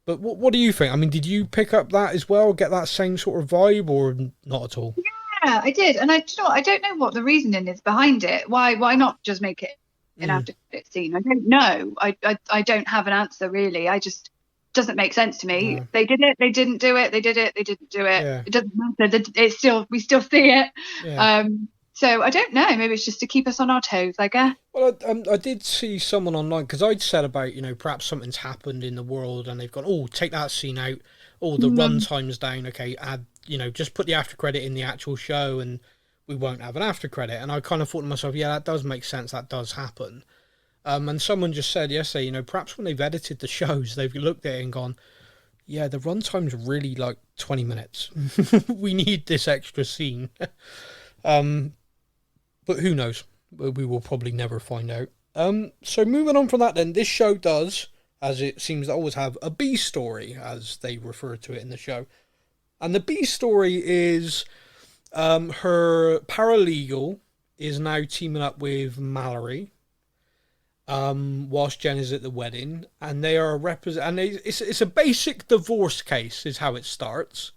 But what do you think? I mean, did you pick up that as well? Get that same sort of vibe, or not at all? Yeah, I did, and I don't know what the reasoning is behind it. Why not just make it an after credit scene? I don't know. I don't have an answer really. I just doesn't make sense to me. No. They did it. They didn't do it. They did it. They didn't do it. Yeah. It doesn't matter. We still see it. Yeah. So I don't know. Maybe it's just to keep us on our toes, I guess. Well, I did see someone online, because I'd said about, perhaps something's happened in the world and they've gone, oh, take that scene out. Oh, the run time's down. Okay, add, just put the after credit in the actual show and we won't have an after credit. And I kind of thought to myself, yeah, that does make sense. That does happen. And someone just said yesterday, perhaps when they've edited the shows, they've looked at it and gone, yeah, the run time's really like 20 minutes. We need this extra scene. But who knows? We will probably never find out. So moving on from that then, this show does, as it seems to always have, a B story, as they refer to it in the show. And the B story is her paralegal is now teaming up with Mallory whilst Jen is at the wedding. And they are it's a basic divorce case is how it starts.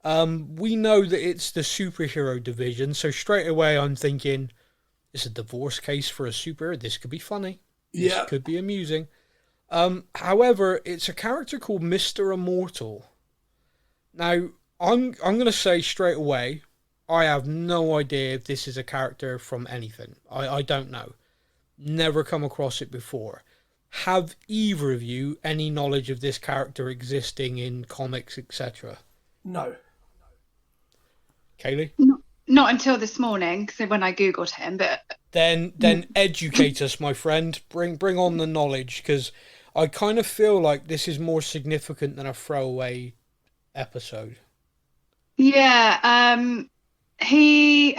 We know that it's the superhero division, so straight away I'm thinking, it's a divorce case for a superhero. This could be funny. This could be amusing. However, it's a character called Mr. Immortal. Now, I'm going to say straight away, I have no idea if this is a character from anything. I don't know. Never come across it before. Have either of you any knowledge of this character existing in comics, etc.? No. Kaylee? Not until this morning, so when I googled him. But then educate us, my friend. Bring on the knowledge, because I kind of feel like this is more significant than a throwaway episode. Yeah, he's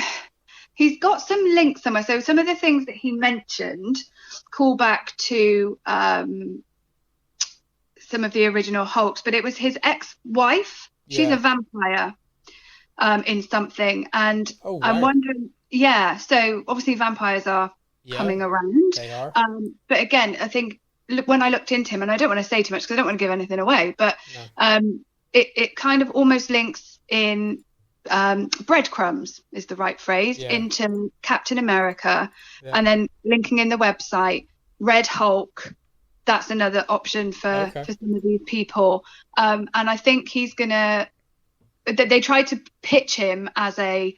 got some links somewhere. So some of the things that he mentioned call back to some of the original Hulks, but it was his ex-wife. She's a vampire in something, and I'm wondering. Yeah, so obviously vampires are coming around. They are. But again, I think when I looked into him, and I don't want to say too much because I don't want to give anything away, but it kind of almost links in breadcrumbs is the right phrase into Captain America, and then linking in the website, Red Hulk. That's another option for some of these people. And I think he's gonna. They tried to pitch him as a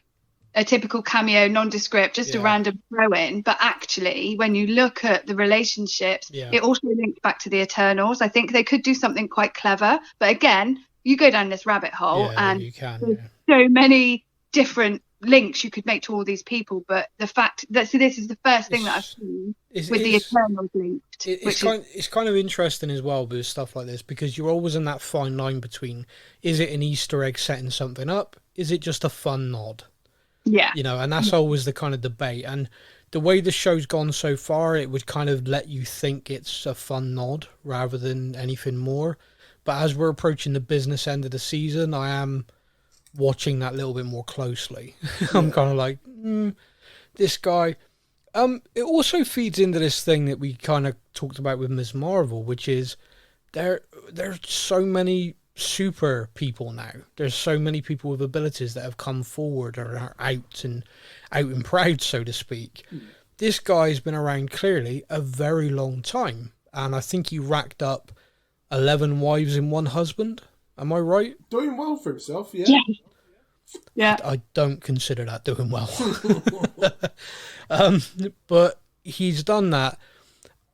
typical cameo, nondescript, just a random throw-in. But actually, when you look at the relationships, it also links back to the Eternals. I think they could do something quite clever. But again, you go down this rabbit hole, and you can, there's so many different links you could make to all these people. But the fact that this is the first thing that I've seen with the Eternals linked. It's kind of interesting as well with stuff like this, because you're always in that fine line between, is it an Easter egg setting something up? Is it just a fun nod? Yeah. You know, and that's always the kind of debate. And the way the show's gone so far, it would kind of let you think it's a fun nod rather than anything more. But as we're approaching the business end of the season, I am watching that a little bit more closely. I'm kind of like, this guy. It also feeds into this thing that we kind of talked about with Ms. Marvel, which is there's so many super people now. There's so many people with abilities that have come forward or are out and proud, so to speak. This guy's been around clearly a very long time, and I think he racked up 11 wives and one husband. Am I right? Doing well for himself, Yeah. I don't consider that doing well. But he's done that.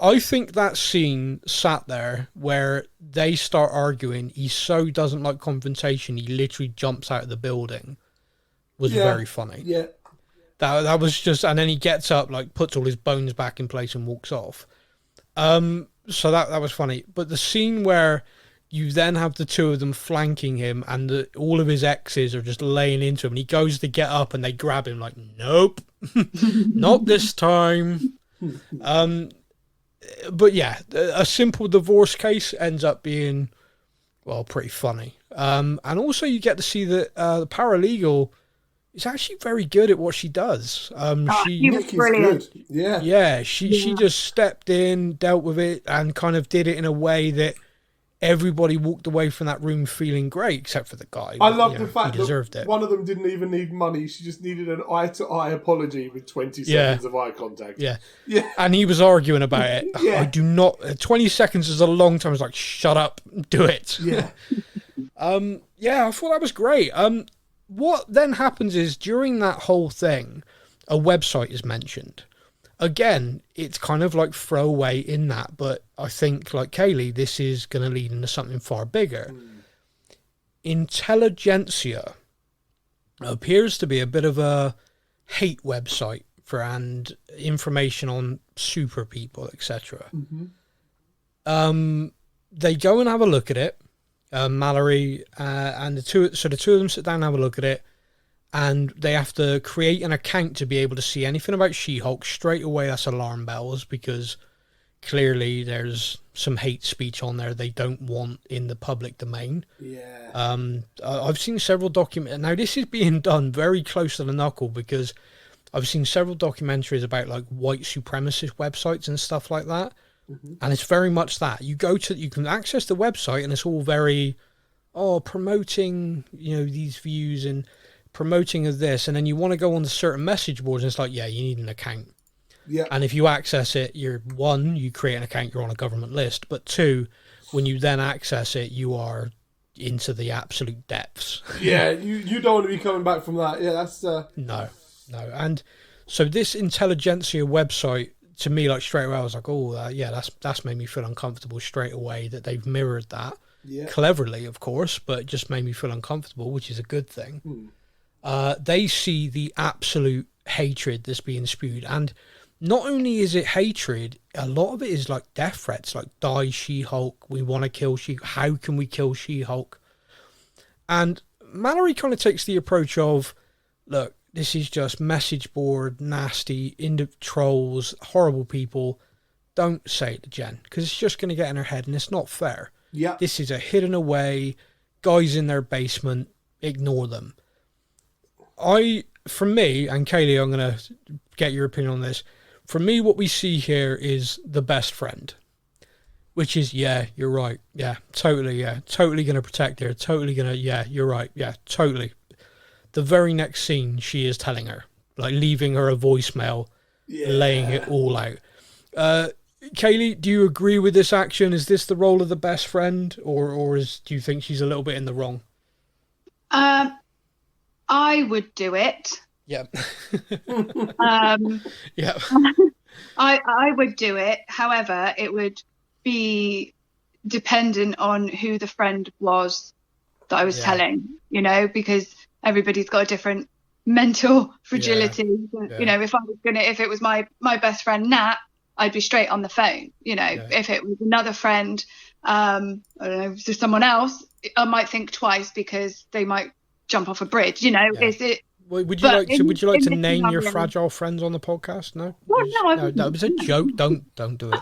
I think that scene sat there where they start arguing. He so doesn't like confrontation, he literally jumps out of the building. Was very funny. Yeah. That was just, and then he gets up, like puts all his bones back in place and walks off. So that was funny. But the scene where you then have the two of them flanking him, and all of his exes are just laying into him, and he goes to get up and they grab him like, nope, not this time. But yeah, a simple divorce case ends up being, well, pretty funny. And also you get to see that the paralegal is actually very good at what she does. He was brilliant. Good. Yeah, she just stepped in, dealt with it, and kind of did it in a way that everybody walked away from that room feeling great, except for the guy. I love the fact that one of them didn't even need money. She just needed an eye-to-eye apology with 20 seconds of eye contact. Yeah. And he was arguing about it. I do not... 20 seconds is a long time. It's like, shut up, do it. Yeah. I thought that was great. What then happens is, during that whole thing, a website is mentioned. Again, it's kind of like throwaway in that, but I think, like Kaylee, this is going to lead into something far bigger. Intelligentsia appears to be a bit of a hate website and information on super people, etc. They go and have a look at it. Mallory and the two of them sit down and have a look at it. And they have to create an account to be able to see anything about She-Hulk. Straight away, that's alarm bells, because clearly there's some hate speech on there they don't want in the public domain. Yeah. I've seen several documents. Now, this is being done very close to the knuckle, because I've seen several documentaries about like white supremacist websites and stuff like that. And it's very much that. You can access the website and it's all very, promoting, these views and promoting of this, and then you want to go on to certain message boards, and it's like, you need an account. Yeah. And if you access it, you create an account, you're on a government list. But two, when you then access it, you are into the absolute depths. Yeah, you don't want to be coming back from that. Yeah, that's... No. And so this Intelligentsia website, to me, like straight away, I was like, that's made me feel uncomfortable straight away that they've mirrored that. Yeah. Cleverly, of course, but it just made me feel uncomfortable, which is a good thing. They see the absolute hatred that's being spewed, and not only is it hatred, a lot of it is like death threats, like die She-Hulk, we want to kill She-Hulk, how can we kill She-Hulk? And Mallory kind of takes the approach of, look, this is just message board, nasty, trolls, horrible people. Don't say it to Jen, because it's just going to get in her head, and it's not fair. Yeah. This is a hidden away, guys in their basement, ignore them. For me, and Kaylee, I'm going to get your opinion on this. For me, what we see here is the best friend, which is, yeah, you're right. Yeah, totally. Yeah, totally going to protect her. Totally going to, yeah, you're right. Yeah, totally. The very next scene, she is telling her, like leaving her a voicemail, laying it all out. Kaylee, do you agree with this action? Is this the role of the best friend, or do you think she's a little bit in the wrong? I would do it. Yeah. Yeah. I would do it. However, it would be dependent on who the friend was that I was telling, you know, because everybody's got a different mental fragility. Yeah. You know, if it was my best friend Nat, I'd be straight on the phone. You know, if it was another friend, I don't know, if there's someone else, I might think twice because they might jump off a bridge. You know, is it? Would you like to name your fragile friends on the podcast? No. Well, no, it was a joke. Don't do it.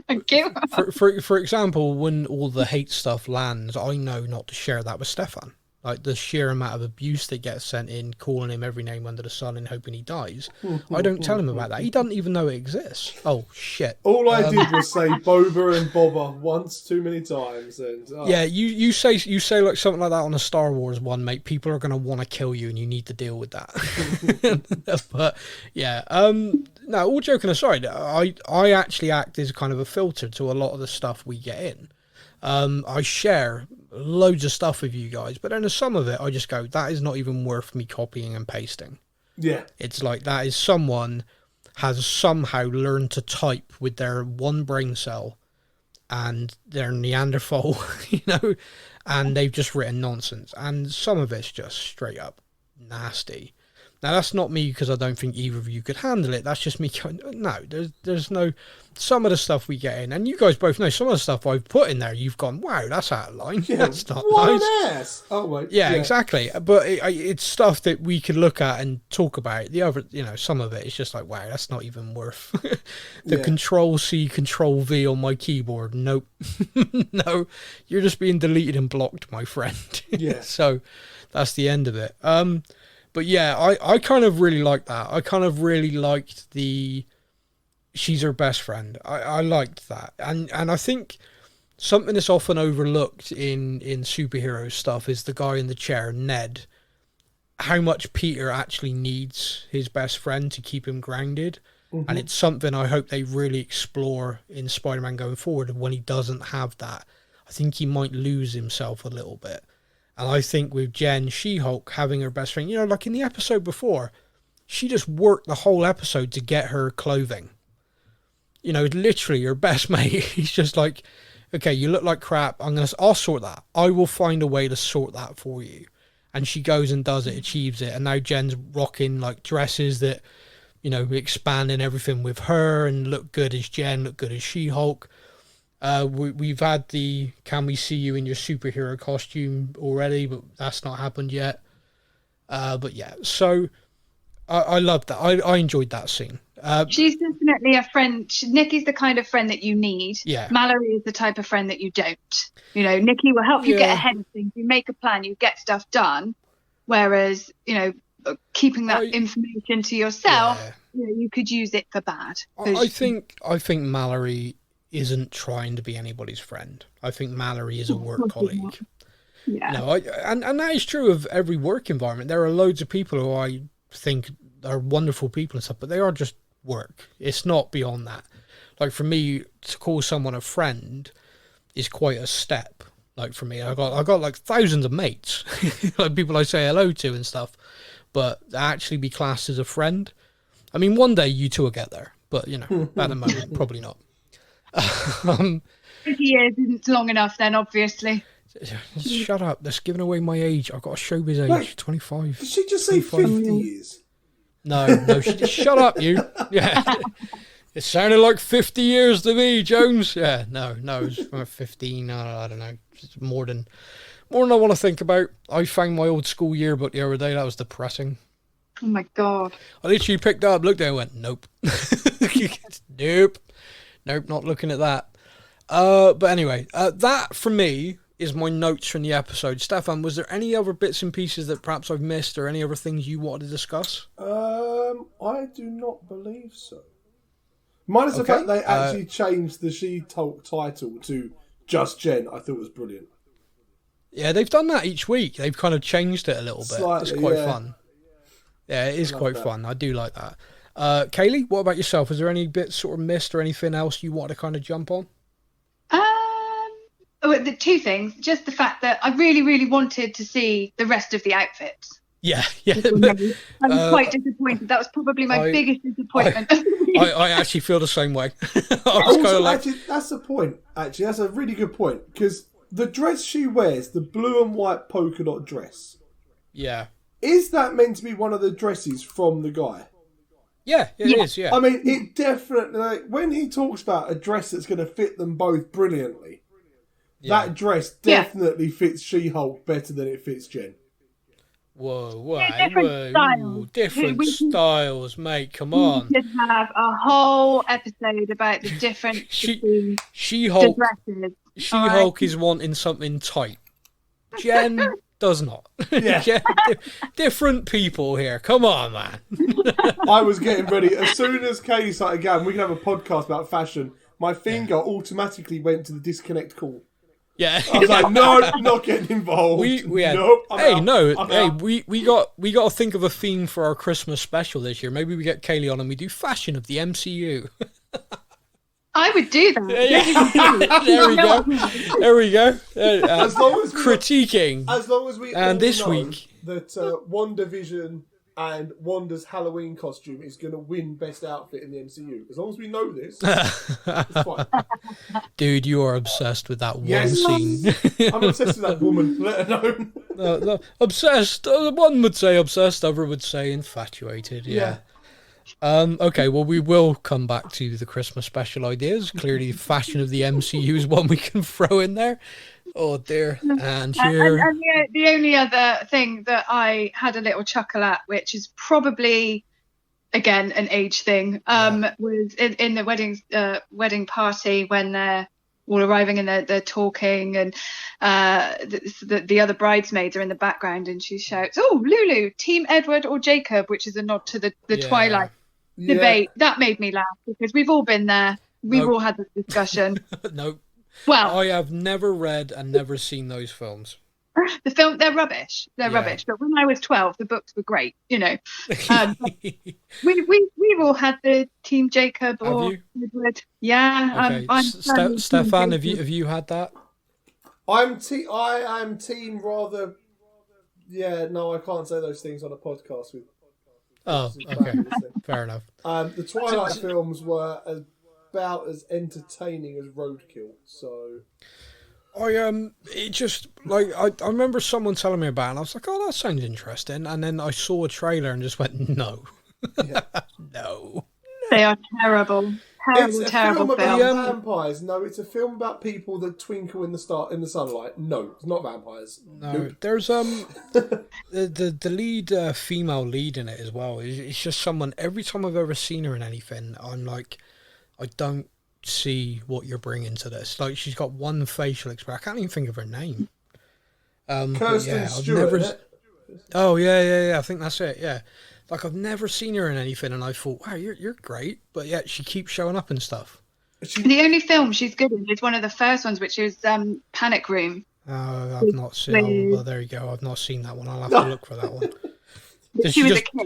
Thank you. For example, when all the hate stuff lands, I know not to share that with Stefan. Like the sheer amount of abuse that gets sent in, calling him every name under the sun and hoping he dies. I don't tell him about that. He doesn't even know it exists. Oh, shit. All I did was say Boba and Bobber once too many times. And yeah, you say like something like that on a Star Wars one, mate. People are going to want to kill you and you need to deal with that. But yeah, no, all joking aside, I actually act as kind of a filter to a lot of the stuff we get in. I share loads of stuff with you guys, but then there's some of it I just go, that is not even worth me copying and pasting. Yeah. It's like that is someone has somehow learned to type with their one brain cell and their Neanderthal, you know, and they've just written nonsense. And some of it's just straight up nasty. Now, that's not me because I don't think either of you could handle it. That's just me going, no, there's no... Some of the stuff we get in, and you guys both know, some of the stuff I've put in there, you've gone, wow, that's out of line. Yeah, that's not what nice. An ass. Oh, wait. Yeah, exactly. But it's stuff that we could look at and talk about. The other, you know, some of it is just like, wow, that's not even worth the Control-C, Control-V on my keyboard. Nope. No, you're just being deleted and blocked, my friend. Yeah. So that's the end of it. But yeah, I kind of really liked that. I kind of really liked she's her best friend. I liked that. And I think something that's often overlooked in superhero stuff is the guy in the chair, Ned. How much Peter actually needs his best friend to keep him grounded. Mm-hmm. And it's something I hope they really explore in Spider-Man going forward. When he doesn't have that, I think he might lose himself a little bit. And I think with Jen She-Hulk having her best friend, you know, like in the episode before, she just worked the whole episode to get her clothing. You know, literally her best mate. He's just like, okay, you look like crap. I'll sort that. I will find a way to sort that for you. And she goes and does it, achieves it. And now Jen's rocking like dresses that, you know, expanding everything with her and look good as Jen, look good as She-Hulk. We've had the can we see you in your superhero costume already, but that's not happened yet. But yeah, so I loved that. I enjoyed that scene. She's definitely a friend. Nikki's the kind of friend that you need. Yeah. Mallory is the type of friend that you don't. You know, Nikki will help you get ahead of things. You make a plan, you get stuff done. Whereas, you know, keeping that information to yourself, you know, you could use it for bad. I think Mallory isn't trying to be anybody's friend. I think Mallory is a work colleague. Yeah. No, and that is true of every work environment. There are loads of people who I think are wonderful people and stuff, but they are just work. It's not beyond that. Like for me, to call someone a friend is quite a step. Like for me, I got like thousands of mates, like people I say hello to and stuff, but to actually be classed as a friend. I mean, one day you two will get there, but you know, at the moment, probably not. 50 years isn't long enough then, obviously. Shut up. That's giving away my age. I've got a showbiz age. Wait, 25. Did she just say 50 years? No, she just shut up, you. Yeah. It sounded like 50 years to me, Jones. Yeah, no, it's about 15. I don't know. It's more than I want to think about. I found my old school yearbook the other day. That was depressing. Oh my God. I literally picked it up, looked at it and went, nope. Nope, not looking at that. But anyway, that for me is my notes from the episode. Stefan, was there any other bits and pieces that perhaps I've missed, or any other things you wanted to discuss? I do not believe so. Minus the fact they actually changed the She-Hulk title to Just Jen, I thought was brilliant. Yeah, they've done that each week. They've kind of changed it a little bit. Slightly, it's quite fun. Yeah, it is quite fun. I do like that. Kaylee, what about yourself? Was there any bits sort of missed or anything else you want to kind of jump on? The two things. Just the fact that I really, really wanted to see the rest of the outfits. Yeah. I was quite disappointed. That was probably my biggest disappointment. I actually feel the same way. Actually, that's the point. Actually, that's a really good point, because the dress she wears, the blue and white polka dot dress. Yeah. Is that meant to be one of the dresses from the guy? Yeah, it is, yeah. I mean, it definitely, like, when he talks about a dress that's going to fit them both brilliantly, that dress definitely fits She-Hulk better than it fits Jen. Whoa, different styles. Styles, mate, come on. We should have a whole episode about the difference between She-Hulk, dresses. She-Hulk is wanting something tight. Jen does not. Yeah. Different people here. Come on, man. I was getting ready. As soon as Katie started going, we can have a podcast about fashion, my finger automatically went to the disconnect call. Yeah. I was like, no, not getting involved. We got to think of a theme for our Christmas special this year. Maybe we get Kaylee on and we do fashion of the MCU. I would do that. There we go. As long as critiquing. As long as we and this know week that WandaVision and Wanda's Halloween costume is going to win Best Outfit in the MCU. As long as we know this, it's fine. Dude, you are obsessed with that one scene. I'm obsessed with that woman, let her know. No, obsessed. One would say obsessed, other would say infatuated. Yeah. Okay, well, we will come back to the Christmas special ideas. Clearly, fashion of the MCU is one we can throw in there. Oh, dear. And here... And the only other thing that I had a little chuckle at, which is probably, again, an age thing, was in the wedding party when they're all arriving and they're talking, and the other bridesmaids are in the background, and she shouts, "Oh, Lulu, Team Edward or Jacob," which is a nod to the Twilight debate. That made me laugh, because we've all been there. We've all had this discussion. Nope. Well, I have never read and never seen those films. The film, they're rubbish. They're rubbish. But when I was 12, the books were great. You know, we've all had the Team Jacob or Edward. Yeah. Okay. Stefan, have you had that? I am team rather. Yeah, no, I can't say those things on a podcast with. Oh, okay. Fair enough. The Twilight films were about as entertaining as Roadkill, so it just, like, I remember someone telling me about it, and I was like, oh, that sounds interesting, and then I saw a trailer and just went, no. No. They are terrible. It's a terrible film about vampires. No, it's a film about people that twinkle in the sunlight. No, it's not vampires. No, nope. There's the lead female lead in it as well. It's just someone, every time I've ever seen her in anything, I'm like, I don't see what you're bringing to this. Like, she's got one facial expression. I can't even think of her name. Kirsten Stewart. Oh yeah. I think that's it. Yeah, like, I've never seen her in anything, and I thought, wow, you're great, but yet she keeps showing up and stuff. The only film she's good in is one of the first ones, which is Panic Room. Oh, I've not seen. Well, there you go. I've not seen that one. I'll have to look for that one.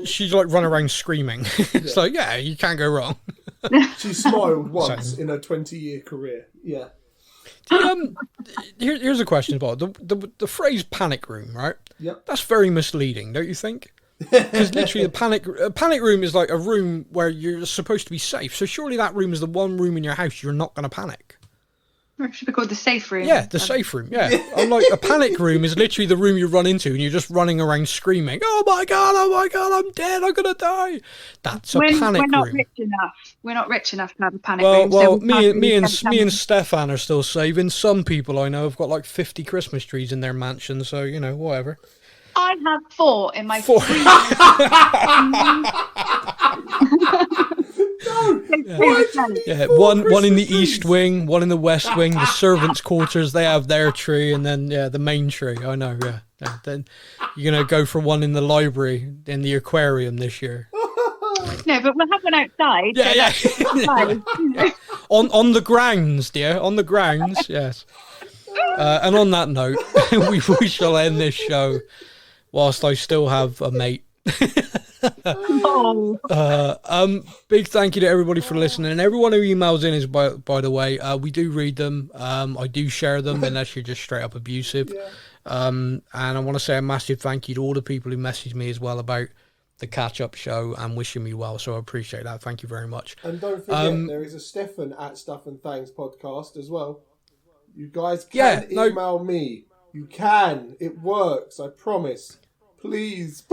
She's like run around screaming. It's like, yeah, you can't go wrong. She smiled once in her 20-year career. Yeah. Here's a question about the phrase "panic room," right? Yep. That's very misleading, don't you think? Because literally, a panic room is like a room where you're supposed to be safe. So surely that room is the one room in your house you're not going to panic. It should be called the safe room. Yeah, the safe room. Yeah. Unlike a panic room is literally the room you run into and you're just running around screaming, "Oh my god, I'm dead, I'm gonna die." That's a panic room. We're not rich enough to have a panic room. Well, me and Stefan are still saving. Some people I know have got like 50 Christmas trees in their mansion, so you know, whatever. I have 4 in my 4. No, Yeah, one in the east wing, one in the west wing. The servants' quarters, they have their tree, and then the main tree. I know. Yeah. Then you're gonna go for one in the library in the aquarium this year. No, but we'll have one outside. Yeah. On the grounds, dear. On the grounds, yes. And on that note, we shall end this show whilst I still have a mate. Big thank you to everybody for listening, and everyone who emails in is by the way, we do read them. I do share them unless you're just straight up abusive. And I want to say a massive thank you to all the people who messaged me as well about the catch-up show and wishing me well, so I appreciate that. Thank you very much. And don't forget, there is a Stefan at Stuff and Things podcast as well. You guys can email me. You can. It works, I promise. Please,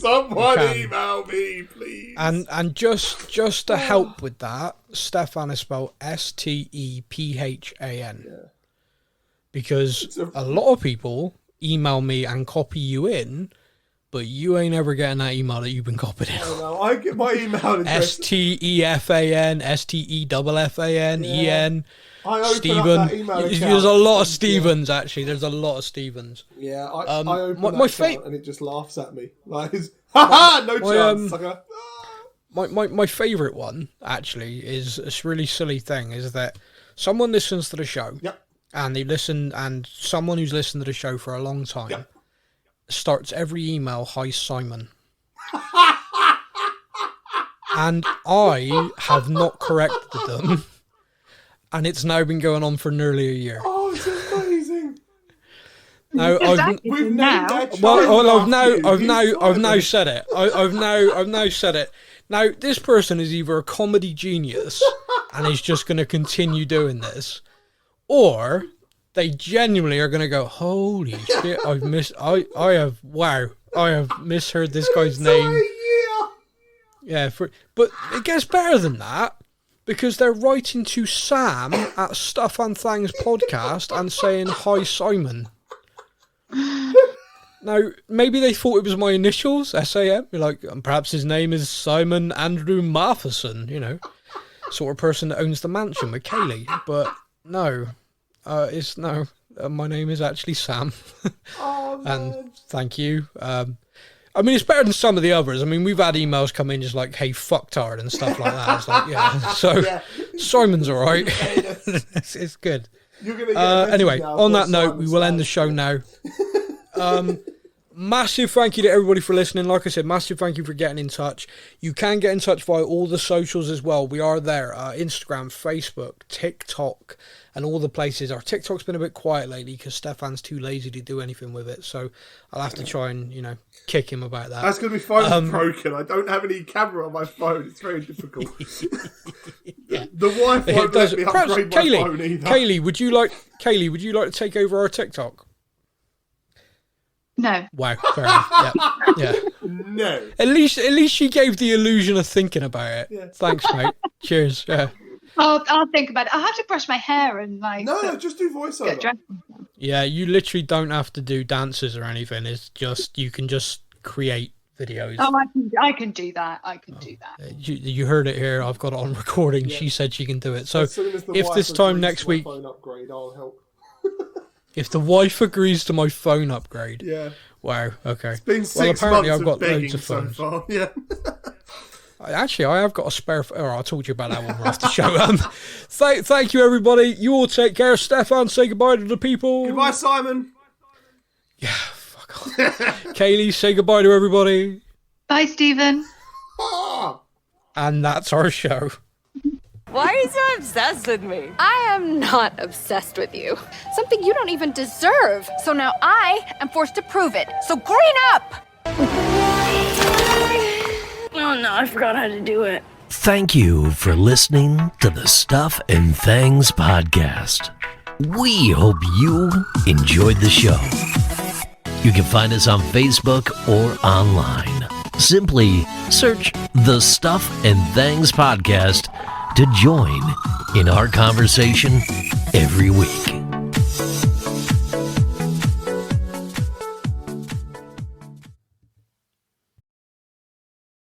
someone email me, please. And just to help with that, Stefan is spelled Stephan. Yeah. Because a lot of people email me and copy you in, but you ain't ever getting that email that you've been copied in. No, I get my email address. Stefan, Steffen, I open Stephen. up that email account. There's a lot of Stevens, actually. There's a lot of Stevens. Yeah, I open that account and it just laughs at me. Like, no chance, sucker. My favourite one, actually, is a really silly thing, is that someone listens to the show. Yep. And someone who's listened to the show for a long time starts every email, "Hi, Simon." And I have not corrected them. And it's now been going on for nearly a year. Oh, it's amazing! Now I've now said it. I've now said it. Now this person is either a comedy genius and is just going to continue doing this, or they genuinely are going to go, "Holy shit! I have misheard this guy's name." Yeah, but it gets better than that. Because they're writing to Sam at Stuff and Things podcast and saying, "Hi, Simon." Now, maybe they thought it was my initials, SAM. Like, perhaps his name is Simon Andrew Matheson, sort of person that owns the mansion with Kaylee. But no, my name is actually Sam. Oh, and thank you. I mean, it's better than some of the others. I mean, we've had emails come in just like, "Hey, fucktard," and stuff like that. It's like, So, Simon's all right. it's good. You're gonna get anyway, now, on that note, we will end the show now. Massive thank you to everybody for listening. Like I said, massive thank you for getting in touch. You can get in touch via all the socials as well. We are there. Instagram, Facebook, TikTok, and all the places. Our TikTok's been a bit quiet lately because Stefan's too lazy to do anything with it. So I'll have to try and, kick him about that. That's because my phone's broken. I don't have any camera on my phone. It's very difficult. The wife won't let me upgrade my phone either. Kaylee, would you like to take over our TikTok? No. Wow, fair enough. Yeah. No. At least she gave the illusion of thinking about it. Yeah. Thanks, mate. Cheers. Yeah. I'll think about it. I'll have to brush my hair and No, just do voiceover. Yeah, you literally don't have to do dances or anything. It's just you can just create videos. Oh, I can do that. You heard it here. I've got it on recording. Yeah. She said she can do it. So if this time next week, phone upgrade, I'll help. If the wife agrees to my phone upgrade, wow, okay. It's been 6 months I've got loads of phones. So far. Yeah. Actually, I have got a spare. I'll talk to you about that when we're off the show. Thank you, everybody. You all take care. Stefan, say goodbye to the people. Goodbye, Simon. Yeah, fuck off. Kaylee, say goodbye to everybody. Bye, Stephen. And that's our show. Why are you so obsessed with me? I am not obsessed with you. Something you don't even deserve. So now I am forced to prove it. So green up! Oh no, I forgot how to do it. Thank you for listening to the Stuff and Things podcast. We hope you enjoyed the show. You can find us on Facebook or online. Simply search the Stuff and Things podcast to join in our conversation every week.